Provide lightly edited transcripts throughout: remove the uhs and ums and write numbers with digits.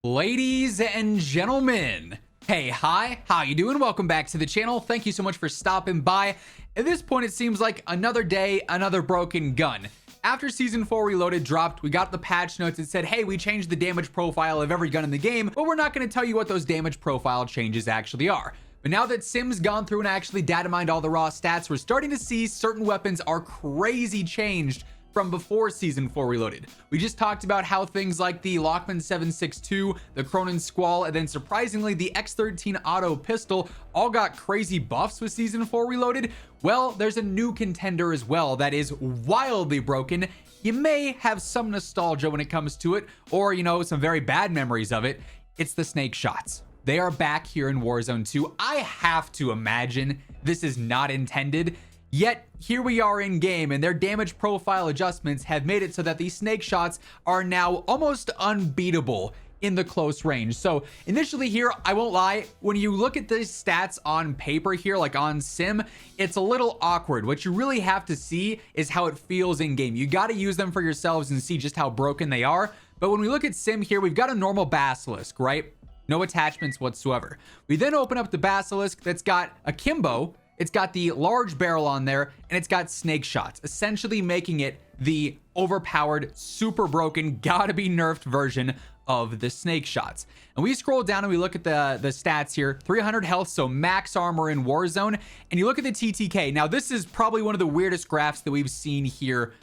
Ladies and gentlemen, hey, hi, how you doing? Welcome back to the channel. Thank you so much for stopping by. At this point, it seems like another day, another broken gun. After Season 4 Reloaded dropped, we got the patch notes that said, hey, we changed the damage profile of every gun in the game, but we're not going to tell you what those damage profile changes actually are. But now that Sim's gone through and actually data mined all the raw stats, we're starting to see certain weapons are crazy changed from before Season 4 Reloaded. We just talked about how things like the Lockman 762, the Cronin Squall, and then surprisingly the X13 Auto Pistol all got crazy buffs with Season 4 Reloaded. Well, there's a new contender as well that is wildly broken. You may have some nostalgia when it comes to it, or, you know, some very bad memories of it. It's the Snakeshots. They are back here in Warzone 2. I have to imagine this is not intended. Yet, here we are in game, and their damage profile adjustments have made it so that these Snakeshots are now almost unbeatable in the close range. So initially here, I won't lie, when you look at these stats on paper here, like on Sim, it's a little awkward. What you really have to see is how it feels in game. You got to use them for yourselves and see just how broken they are. But when we look at Sim here, we've got a normal Basilisk, right? No attachments whatsoever. We then open up the Basilisk that's got a Kimbo. It's got the large barrel on there, and it's got Snakeshots, essentially making it the overpowered, super broken, gotta be nerfed version of the Snakeshots. And we scroll down and we look at the stats here, 300 health, so max armor in Warzone, and you look at the TTK. Now, this is probably one of the weirdest graphs that we've seen here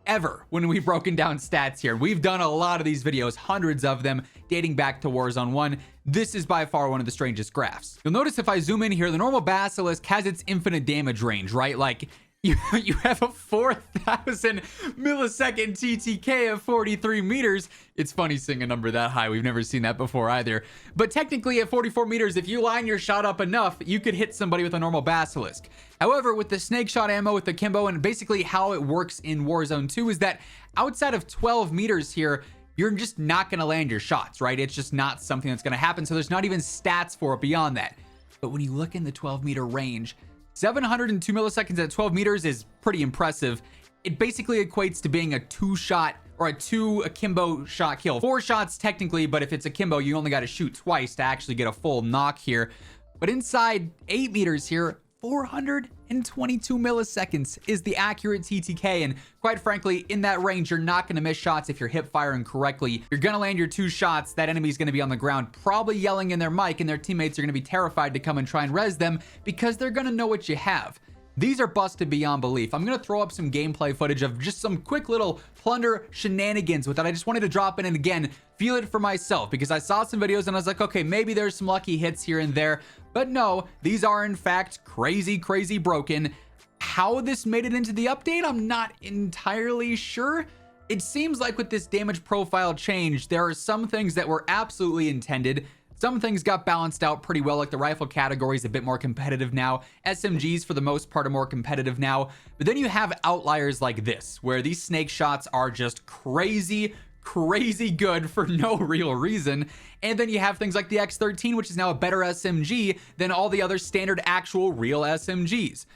ever when we've broken down stats here. We've done a lot of these videos, hundreds of them, dating back to Warzone 1. This is by far one of the strangest graphs. You'll notice if I zoom in here, the normal Basilisk has its infinite damage range, right? Like, you have a 4,000 millisecond TTK of 43 meters. It's funny seeing a number that high. We've never seen that before either. But technically at 44 meters, if you line your shot up enough, you could hit somebody with a normal Basilisk. However, with the Snakeshot ammo, with the Kimbo, and basically how it works in Warzone 2 is that outside of 12 meters here, you're just not going to land your shots, right? It's just not something that's going to happen. So there's not even stats for it beyond that. But when you look in the 12 meter range, 702 milliseconds at 12 meters is pretty impressive. It basically equates to being a 2-shot or a akimbo shot kill. 4 shots technically, but if it's akimbo, you only got to shoot twice to actually get a full knock here. But inside 8 meters here, 422 milliseconds is the accurate TTK, and quite frankly, in that range, you're not going to miss shots if you're hip firing correctly. You're going to land your 2 shots, that enemy's going to be on the ground probably yelling in their mic, and their teammates are going to be terrified to come and try and res them because they're going to know what you have. These are busted beyond belief. I'm going to throw up some gameplay footage of just some quick little plunder shenanigans with it. I just wanted to drop in and again, feel it for myself because I saw some videos and I was like, okay, maybe there's some lucky hits here and there. But no, these are in fact crazy, crazy broken. How this made it into the update, I'm not entirely sure. It seems like with this damage profile change, there are some things that were absolutely intended. Some things got balanced out pretty well, like the rifle category is a bit more competitive now. SMGs, for the most part, are more competitive now. But then you have outliers like this, where these Snakeshots are just crazy, crazy good for no real reason. And then you have things like the X13, which is now a better SMG than all the other standard actual real SMGs.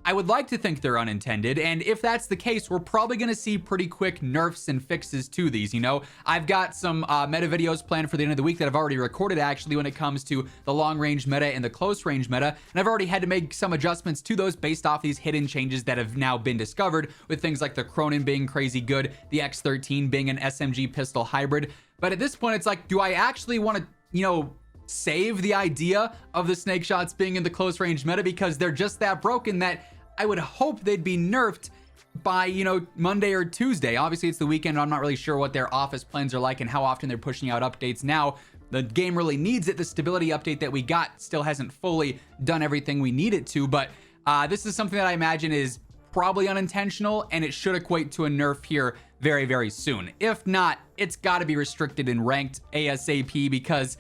I would like to think they're unintended, and if that's the case, we're probably going to see pretty quick nerfs and fixes to these. You know, I've got some meta videos planned for the end of the week that I've already recorded actually when it comes to the long range meta and the close range meta, and I've already had to make some adjustments to those based off these hidden changes that have now been discovered, with things like the Cronin being crazy good, the X13 being an SMG pistol hybrid. But at this point, it's like, do I actually want to, you know, save the idea of the Snakeshots being in the close range meta because they're just that broken that I would hope they'd be nerfed by, you know, Monday or Tuesday. Obviously, it's the weekend. I'm not really sure what their office plans are like and how often they're pushing out updates now. The game really needs it. The stability update that we got still hasn't fully done everything we need it to, but this is something that I imagine is probably unintentional, and it should equate to a nerf here very, very soon. If not, it's got to be restricted and ranked ASAP because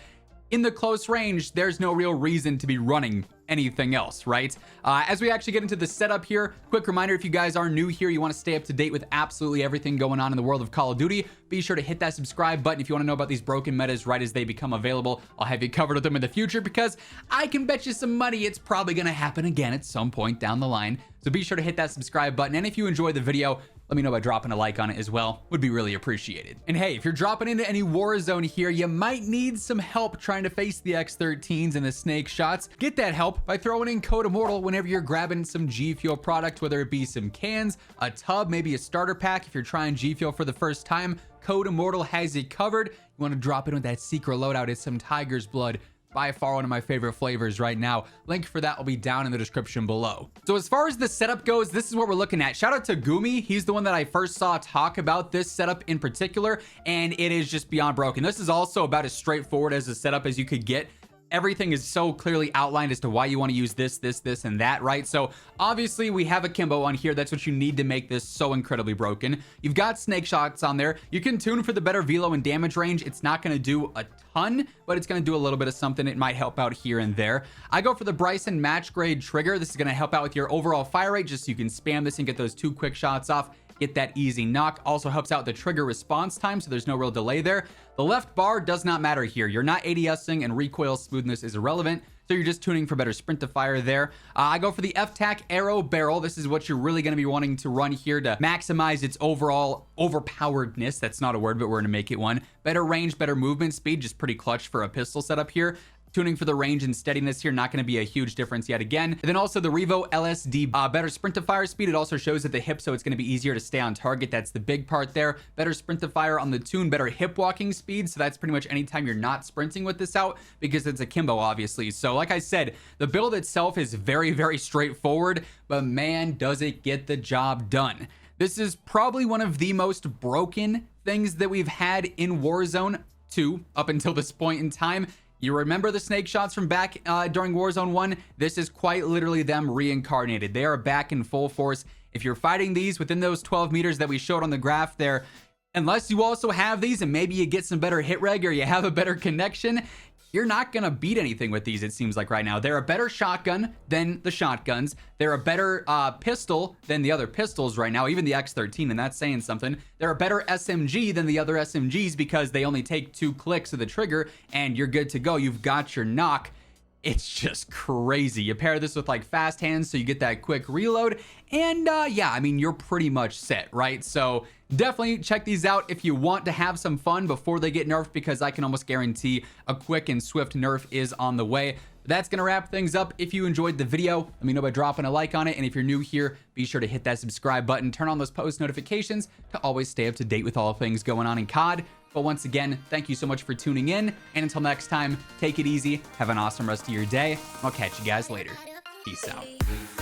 in the close range, there's no real reason to be running anything else, right? As we actually get into the setup here, quick reminder, if you guys are new here, you want to stay up to date with absolutely everything going on in the world of Call of Duty, be sure to hit that subscribe button if you want to know about these broken metas right as they become available. I'll have you covered with them in the future because I can bet you some money it's probably going to happen again at some point down the line. So be sure to hit that subscribe button. And if you enjoyed the video, let me know by dropping a like on it as well. Would be really appreciated. And hey, if you're dropping into any Warzone here, you might need some help trying to face the X13s and the Snakeshots. Get that help by throwing in code Immortal whenever you're grabbing some G Fuel product, whether it be some cans, a tub, maybe a starter pack. If you're trying G Fuel for the first time, code Immortal has you covered. You want to drop in with that secret loadout. It's some tiger's blood. By far one of my favorite flavors right now. Link for that will be down in the description below. So as far as the setup goes, this is what we're looking at. Shout out to Gumi. He's the one that I first saw talk about this setup in particular, and it is just beyond broken. This is also about as straightforward as a setup as you could get. Everything is so clearly outlined as to why you want to use this, and that, right? So obviously we have a Kimbo on here. That's what you need to make this so incredibly broken. You've got snake shots on there. You can tune for the better velo and damage range. It's not going to do a ton, but it's going to do a little bit of something. It might help out here and there. I go for the Bryson match grade trigger. This is going to help out with your overall fire rate, just so you can spam this and get those 2 quick shots off. Get that easy knock. Also helps out the trigger response time, so there's no real delay there. The left bar does not matter here. You're not ADSing, and recoil smoothness is irrelevant, so you're just tuning for better sprint to fire there. I go for the F-Tac Arrow Barrel. This is what you're really going to be wanting to run here to maximize its overall overpoweredness. That's not a word, but we're going to make it one. Better range, better movement speed, just pretty clutch for a pistol setup here. Tuning for the range and steadiness here, not going to be a huge difference yet again. And then also the Revo LSD, better sprint to fire speed. It also shows at the hip, so it's going to be easier to stay on target. That's the big part there. Better sprint to fire on the tune, better hip walking speed. So that's pretty much anytime you're not sprinting with this out, because it's a Kimbo, obviously. So like I said, the build itself is very, very straightforward, but man, does it get the job done. This is probably one of the most broken things that we've had in Warzone 2 up until this point in time. You remember the snake shots from back during Warzone 1? This is quite literally them reincarnated. They are back in full force. If you're fighting these within those 12 meters that we showed on the graph there, unless you also have these and maybe you get some better hit reg or you have a better connection, you're not going to beat anything with these, it seems like right now. They're a better shotgun than the shotguns. They're a better pistol than the other pistols right now, even the X13, and that's saying something. They're a better SMG than the other SMGs because they only take 2 clicks of the trigger and you're good to go. You've got your knock. It's just crazy. You pair this with like fast hands so you get that quick reload, and yeah, I mean, you're pretty much set, right? So definitely check these out if you want to have some fun before they get nerfed, because I can almost guarantee a quick and swift nerf is on the way. That's gonna wrap things up. If you enjoyed the video, let me know by dropping a like on it, and if you're new here, be sure to hit that subscribe button, turn on those post notifications to always stay up to date with all things going on in COD. But once again, thank you so much for tuning in, and until next time, take it easy, have an awesome rest of your day. I'll catch you guys later. Peace out.